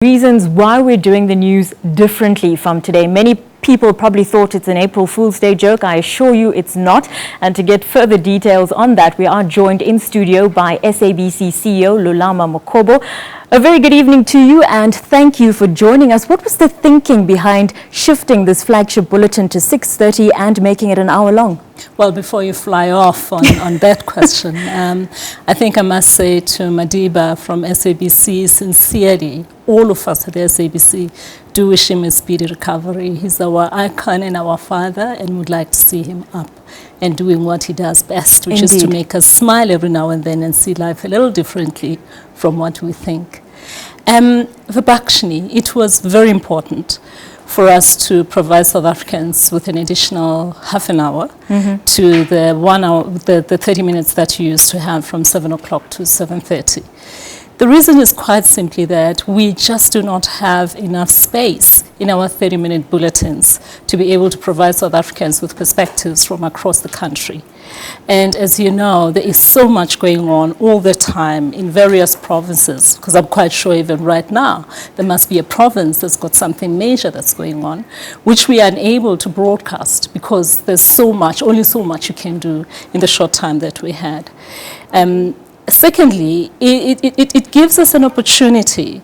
Reasons why we're doing the news differently from today. Many people probably thought it's an April Fool's Day joke. I assure you it's not. And to get further details on that, we are joined in studio by SABC CEO Lulama Mokhobo. A very good evening to you and thank you for joining us. What was the thinking behind shifting this flagship bulletin to 6:30 and making it an hour long? Well, before you fly off on that question, I think I must say to Madiba from SABC, sincerely, all of us at the SABC do wish him a speedy recovery. He's our icon and our father, and we'd like to see him up and doing what he does best, which is to make us smile every now and then and see life a little differently from what we think. Vibhakshini, it was very important for us to provide South Africans with an additional half an hour to the 1 hour, the 30 minutes that you used to have from 7 o'clock to 7:30. The reason is quite simply that we just do not have enough space in our 30-minute bulletins to be able to provide South Africans with perspectives from across the country. And as you know, there is so much going on all the time in various provinces, because I'm quite sure even right now, there must be a province that's got something major that's going on, which we are unable to broadcast because there's so much, only so much you can do in the short time that we had. Secondly, it gives us an opportunity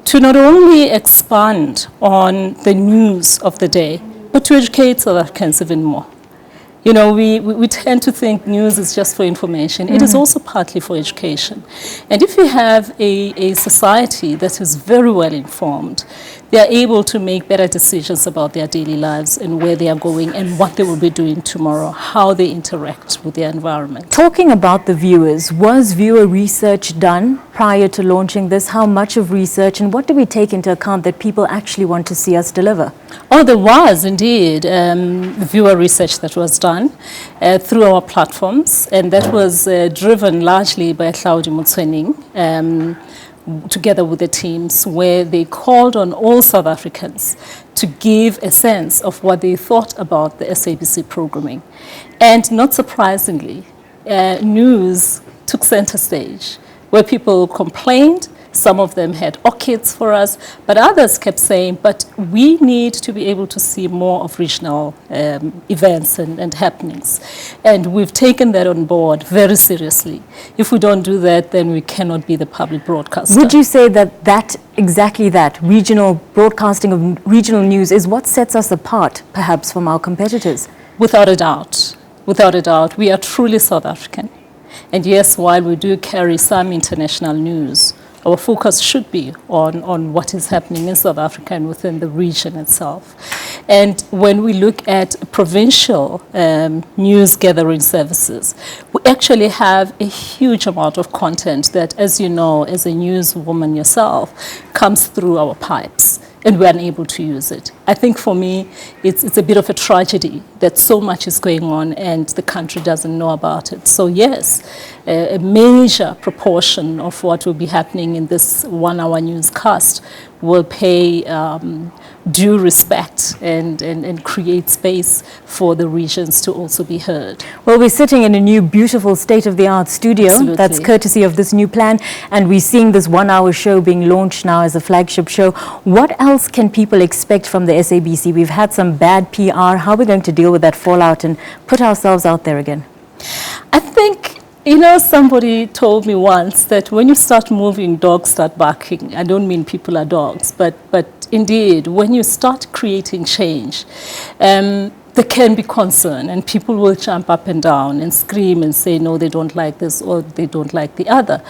to not only expand on the news of the day, but to educate South Africans even more. You know, we tend to think news is just for information. It is also partly for education. And if you have a society that is very well informed, they are able to make better decisions about their daily lives and where they are going and what they will be doing tomorrow, how they interact with their environment. Talking about the viewers, was viewer research done prior to launching this? How much of research and what do we take into account that people actually want to see us deliver? Oh, there was indeed viewer research that was done through our platforms, and that was driven largely by Claudia Mutsening, together with the teams, where they called on all South Africans to give a sense of what they thought about the SABC programming. And not surprisingly, news took center stage, where people complained. Some of them had orchids for us, but others kept saying, but we need to be able to see more of regional events and happenings. And we've taken that on board very seriously. If we don't do that, then we cannot be the public broadcaster. Would you say that exactly that, regional broadcasting of regional news is what sets us apart, perhaps, from our competitors? Without a doubt. Without a doubt. We are truly South African. And yes, while we do carry some international news, our focus should be on what is happening in South Africa and within the region itself. And when we look at provincial news gathering services, we actually have a huge amount of content that, as you know, as a newswoman yourself, comes through our pipes, and we're unable to use it. I think for me, it's a bit of a tragedy that so much is going on and the country doesn't know about it. So yes, a major proportion of what will be happening in this 1 hour newscast will pay due respect and create space for the regions to also be heard. Well, we're sitting in a new, beautiful, state-of-the-art studio. Absolutely. That's courtesy of this new plan, and we're seeing this 1 hour show being launched now as a flagship show. What else can people expect from the SABC? We've had some bad PR. How are we going to deal with that fallout and put ourselves out there again? I think, you know, somebody told me once that when you start moving, dogs start barking. I don't mean people are dogs, but indeed, when you start creating change, there can be concern and people will jump up and down and scream and say, no, they don't like this or they don't like the other.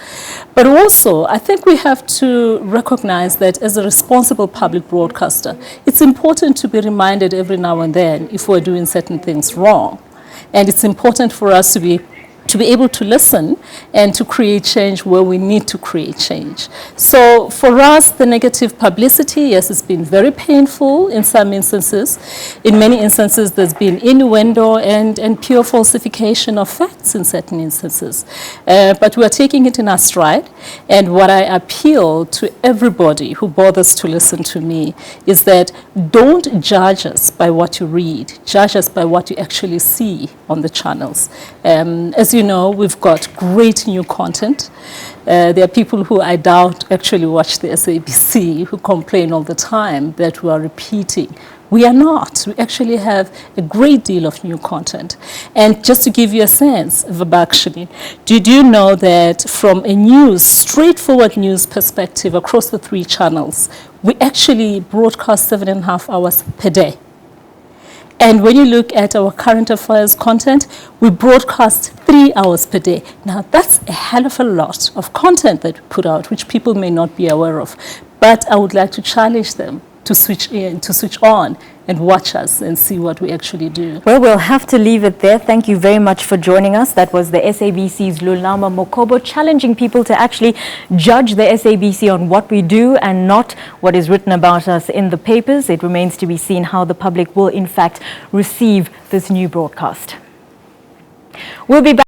But also, I think we have to recognize that as a responsible public broadcaster, it's important to be reminded every now and then if we're doing certain things wrong. And it's important for us to be able to listen and to create change where we need to create change. So for us, the negative publicity, yes, it's been very painful in some instances. In many instances, there's been innuendo and pure falsification of facts in certain instances. But we are taking it in our stride. And what I appeal to everybody who bothers to listen to me is that don't judge us by what you read. Judge us by what you actually see on the channels. As As you know, we've got great new content. There are people who I doubt actually watch the SABC who complain all the time that we are repeating. We are not. We actually have a great deal of new content. And just to give you a sense, Vabakshini, did you know that from a straightforward news perspective across the 3 channels, we actually broadcast 7.5 hours per day? And when you look at our current affairs content, we broadcast 3 hours per day. Now, that's a hell of a lot of content that we put out, which people may not be aware of. But I would like to challenge them to switch on and watch us and see what we actually do. Well, we'll have to leave it there. Thank you very much for joining us. That was the SABC's Lulama Mokhobo, challenging people to actually judge the SABC on what we do and not what is written about us in the papers. It remains to be seen how the public will in fact receive this new broadcast. We'll be back.